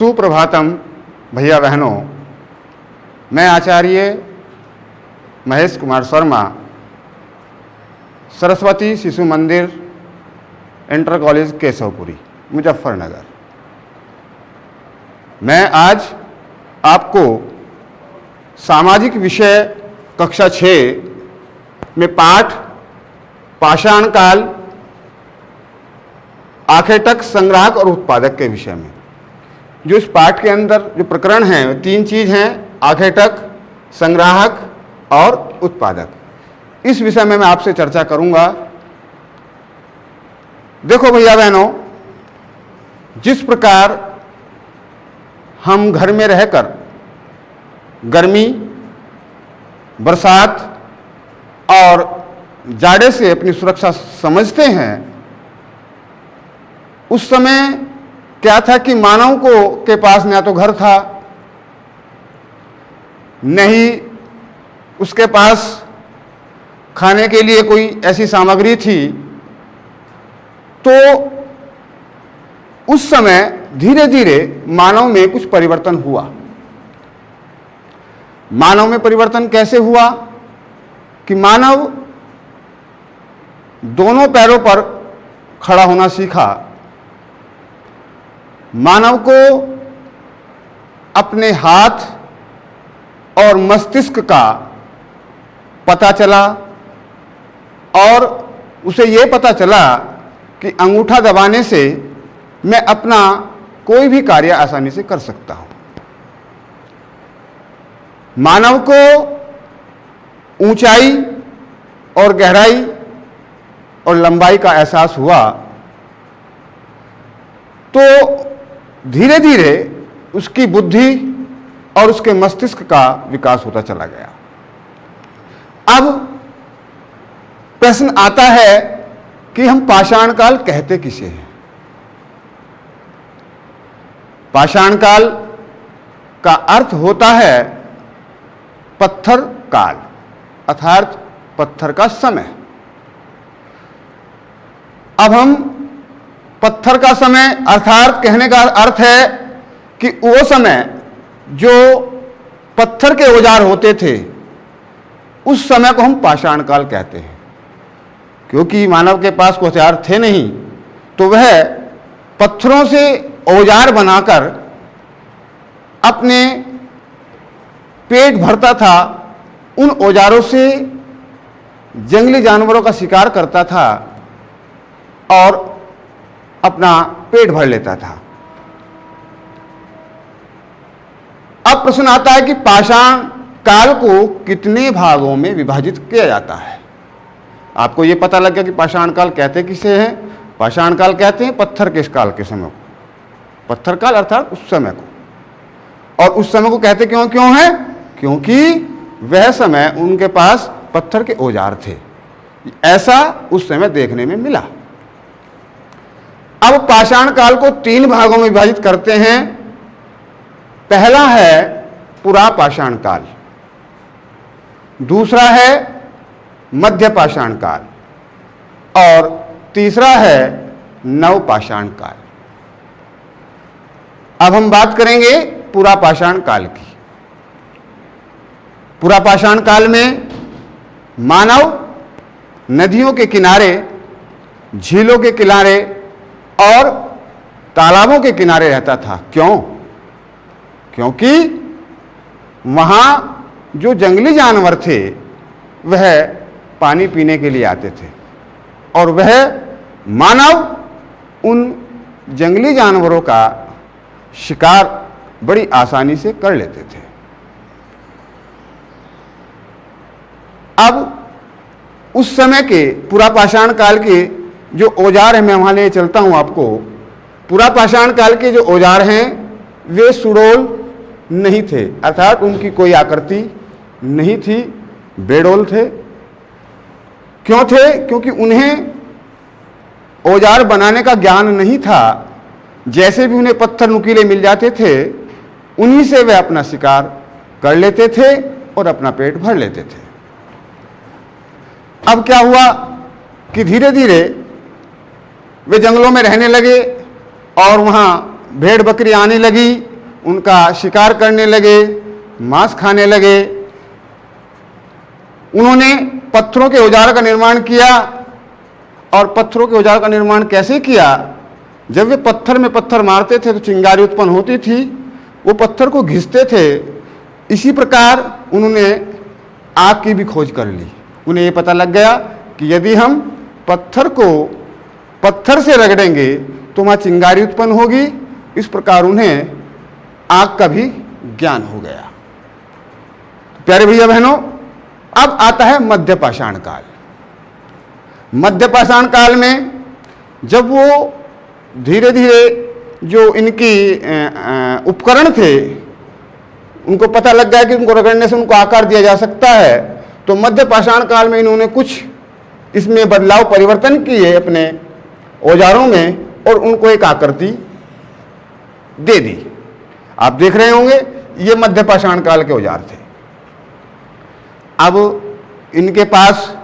सुप्रभातम भैया बहनों, मैं आचार्य महेश कुमार शर्मा, सरस्वती शिशु मंदिर इंटर कॉलेज केशवपुरी, मुजफ्फरनगर। मैं आज आपको सामाजिक विषय कक्षा 6 में पाठ पाषाण काल, आखेटक, संग्राहक और उत्पादक के विषय में, जो इस पाठ के अंदर जो प्रकरण हैं, 3 चीज़ हैं: आखेटक, संग्राहक और उत्पादक। इस विषय में मैं आपसे चर्चा करूंगा। देखो भैया बहनों, जिस प्रकार हम घर में रहकर गर्मी, बरसात और जाड़े से अपनी सुरक्षा समझते हैं, उस समय क्या था कि मानव के पास न तो घर था, न ही उसके पास खाने के लिए कोई ऐसी सामग्री थी। तो उस समय धीरे धीरे मानव में कुछ परिवर्तन हुआ। मानव में परिवर्तन कैसे हुआ कि मानव दोनों पैरों पर खड़ा होना सीखा। मानव को अपने हाथ और मस्तिष्क का पता चला और उसे यह पता चला कि अंगूठा दबाने से मैं अपना कोई भी कार्य आसानी से कर सकता हूं। मानव को ऊंचाई और गहराई और लंबाई का एहसास हुआ, तो धीरे धीरे उसकी बुद्धि और उसके मस्तिष्क का विकास होता चला गया। अब प्रश्न आता है कि हम पाषाण काल कहते किसे हैं? पाषाण काल का अर्थ होता है पत्थर काल, अर्थात पत्थर का समय। अब हम पत्थर का समय अर्थात कहने का अर्थ है कि वो समय जो पत्थर के औजार होते थे, उस समय को हम पाषाण काल कहते हैं। क्योंकि मानव के पास कोई हथियार थे नहीं, तो वह पत्थरों से औजार बनाकर अपने पेट भरता था। उन औजारों से जंगली जानवरों का शिकार करता था और अपना पेट भर लेता था। अब प्रश्न आता है कि पाषाण काल को कितने भागों में विभाजित किया जाता है? आपको यह पता लग गया कि पाषाण काल कहते किसे हैं। पाषाण काल कहते हैं पत्थर के काल के समय को, पत्थर काल अर्थात उस समय को। और उस समय को कहते क्यों है? क्योंकि वह समय उनके पास पत्थर के औजार थे। ऐसा उस समय देखने में मिला। अब पाषाण काल को 3 भागों में विभाजित करते हैं। पहला है पुरा पाषाण काल, दूसरा है मध्य पाषाण काल और तीसरा है नव पाषाण काल। अब हम बात करेंगे पुरा पाषाण काल की। पुरा पाषाण काल में मानव नदियों के किनारे, झीलों के किनारे और तालाबों के किनारे रहता था। क्यों? क्योंकि वहाँ जो जंगली जानवर थे वह पानी पीने के लिए आते थे और वह मानव उन जंगली जानवरों का शिकार बड़ी आसानी से कर लेते थे। अब उस समय के पुरा पाषाण काल के जो औजार हैं, मैं वहाँ ले चलता हूँ आपको। पुरा पाषाण काल के जो औजार हैं वे सुडौल नहीं थे, अर्थात उनकी कोई आकृति नहीं थी, बेडौल थे। क्यों थे? क्योंकि उन्हें औजार बनाने का ज्ञान नहीं था। जैसे भी उन्हें पत्थर नुकीले मिल जाते थे, उन्हीं से वे अपना शिकार कर लेते थे और अपना पेट भर लेते थे। अब क्या हुआ कि धीरे धीरे वे जंगलों में रहने लगे और वहाँ भेड़ बकरी आने लगी उनका शिकार करने लगे, मांस खाने लगे। उन्होंने पत्थरों के औजार का निर्माण किया। और पत्थरों के औजार का निर्माण कैसे किया? जब वे पत्थर में पत्थर मारते थे तो चिंगारी उत्पन्न होती थी, वो पत्थर को घिसते थे। इसी प्रकार उन्होंने आग की भी खोज कर ली। उन्हें ये पता लग गया कि यदि हम पत्थर को पत्थर से रगड़ेंगे तो वहाँ चिंगारी उत्पन्न होगी। इस प्रकार उन्हें आग का भी ज्ञान हो गया। प्यारे भैया बहनों, अब आता है मध्य पाषाण काल। मध्य पाषाण काल में जब वो धीरे धीरे जो इनकी उपकरण थे, उनको पता लग गया कि उनको रगड़ने से उनको आकार दिया जा सकता है, तो मध्य पाषाण काल में इन्होंने कुछ इसमें बदलाव परिवर्तन किए अपने औजारों में और उनको एक आकृति दे दी। आप देख रहे होंगे ये मध्य पाषाण काल के औजार थे। अब इनके पास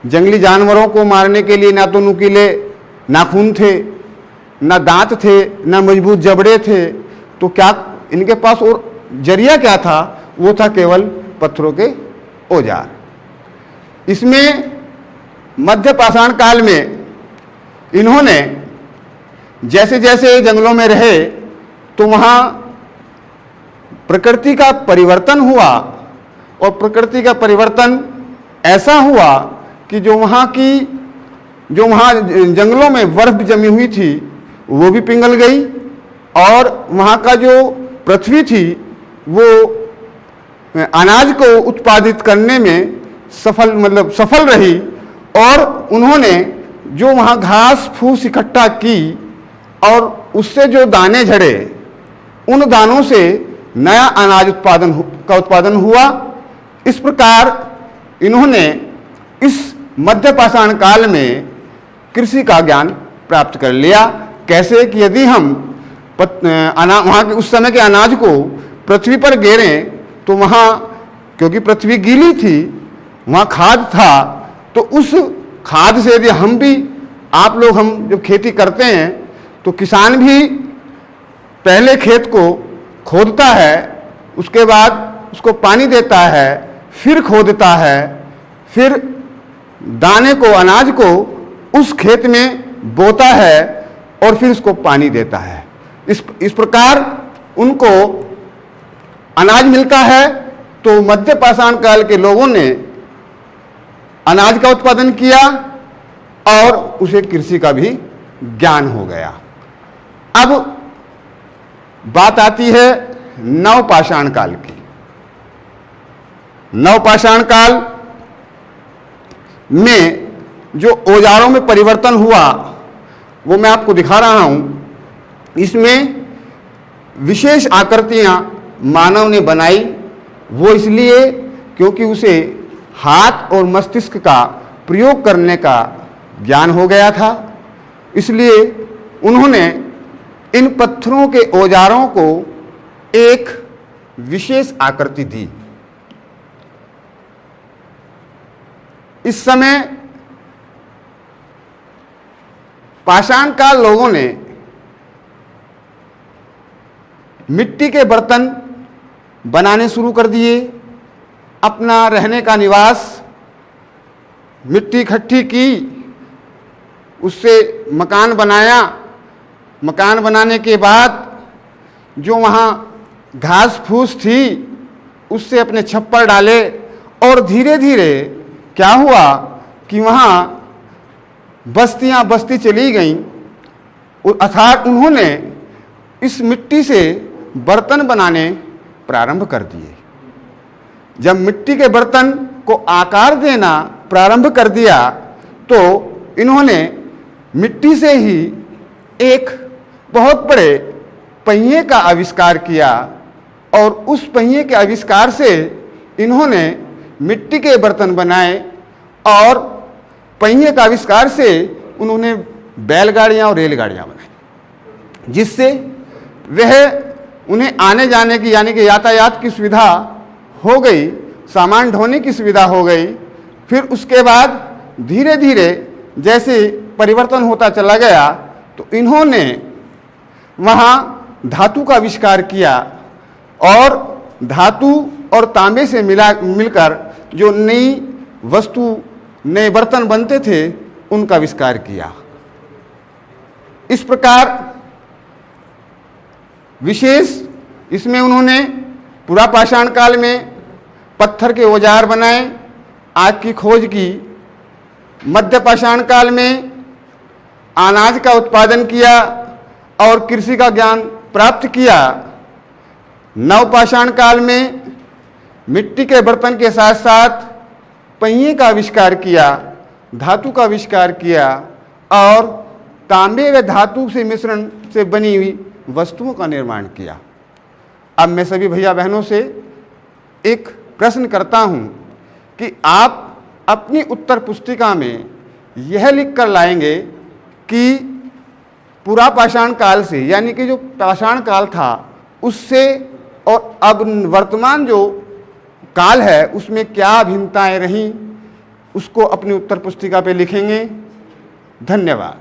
जंगली जानवरों को मारने के लिए ना तो नुकीले नाखून थे, ना दांत थे, ना मजबूत जबड़े थे, तो क्या इनके पास और जरिया क्या था? वो था केवल पत्थरों के औजार। इसमें मध्य पाषाण काल में इन्होंने जैसे जैसे जंगलों में रहे तो वहाँ प्रकृति का परिवर्तन हुआ। और प्रकृति का परिवर्तन ऐसा हुआ कि जो वहाँ जंगलों में बर्फ जमी हुई थी वो भी पिघल गई, और वहाँ का जो पृथ्वी थी वो अनाज को उत्पादित करने में सफल रही। और उन्होंने जो वहाँ घास फूस इकट्ठा की और उससे जो दाने झड़े, उन दानों से नया अनाज उत्पादन हुआ। इस प्रकार इन्होंने इस मध्य पाषाण काल में कृषि का ज्ञान प्राप्त कर लिया। कैसे कि यदि हम वहाँ के उस समय के अनाज को पृथ्वी पर गिरें तो वहाँ, क्योंकि पृथ्वी गीली थी, वहाँ खाद था, तो उस खाद से यदि हम जब खेती करते हैं तो किसान भी पहले खेत को खोदता है, उसके बाद उसको पानी देता है, फिर खोदता है, फिर दाने को, अनाज को उस खेत में बोता है और फिर उसको पानी देता है। इस प्रकार उनको अनाज मिलता है। तो मध्य पाषाण काल के लोगों ने अनाज का उत्पादन किया और उसे कृषि का भी ज्ञान हो गया। अब बात आती है नवपाषाण काल की। नवपाषाण काल में जो औजारों में परिवर्तन हुआ वो मैं आपको दिखा रहा हूं। इसमें विशेष आकृतियां मानव ने बनाई, वो इसलिए क्योंकि उसे हाथ और मस्तिष्क का प्रयोग करने का ज्ञान हो गया था। इसलिए उन्होंने इन पत्थरों के औजारों को एक विशेष आकृति दी। इस समय पाषाण काल लोगों ने मिट्टी के बर्तन बनाने शुरू कर दिए। अपना रहने का निवास मिट्टी इकट्ठी की, उससे मकान बनाया। मकान बनाने के बाद जो वहाँ घास फूस थी उससे अपने छप्पर डाले, और धीरे धीरे क्या हुआ कि वहाँ बस्ती चली गईं। अर्थात उन्होंने इस मिट्टी से बर्तन बनाने प्रारंभ कर दिए। जब मिट्टी के बर्तन को आकार देना प्रारंभ कर दिया तो इन्होंने मिट्टी से ही एक बहुत बड़े पहिए का आविष्कार किया, और उस पहिए के आविष्कार से इन्होंने मिट्टी के बर्तन बनाए, और पहिए का आविष्कार से उन्होंने बैलगाड़ियाँ और रेलगाड़ियाँ बनाई, जिससे वह उन्हें आने जाने की यानी कि यातायात की सुविधा हो गई, सामान ढोने की सुविधा हो गई। फिर उसके बाद धीरे धीरे जैसे परिवर्तन होता चला गया तो इन्होंने वहाँ धातु का आविष्कार किया और धातु और तांबे से मिलकर जो नई वस्तु, नए बर्तन बनते थे, उनका आविष्कार किया। इस प्रकार विशेष इसमें उन्होंने पुरापाषाण काल में पत्थर के औजार बनाए, आग की खोज की। मध्य पाषाण काल में अनाज का उत्पादन किया और कृषि का ज्ञान प्राप्त किया। नवपाषाण काल में मिट्टी के बर्तन के साथ साथ पहिए का आविष्कार किया, धातु का आविष्कार किया और तांबे व धातु से मिश्रण से बनी हुई वस्तुओं का निर्माण किया। अब मैं सभी भैया बहनों से एक प्रश्न करता हूं कि आप अपनी उत्तर पुस्तिका में यह लिख कर लाएंगे कि पुरापाषाण काल से, यानी कि जो पाषाण काल था उससे और अब वर्तमान जो काल है उसमें क्या भिन्नताएं रहीं, उसको अपनी उत्तर पुस्तिका पे लिखेंगे। धन्यवाद।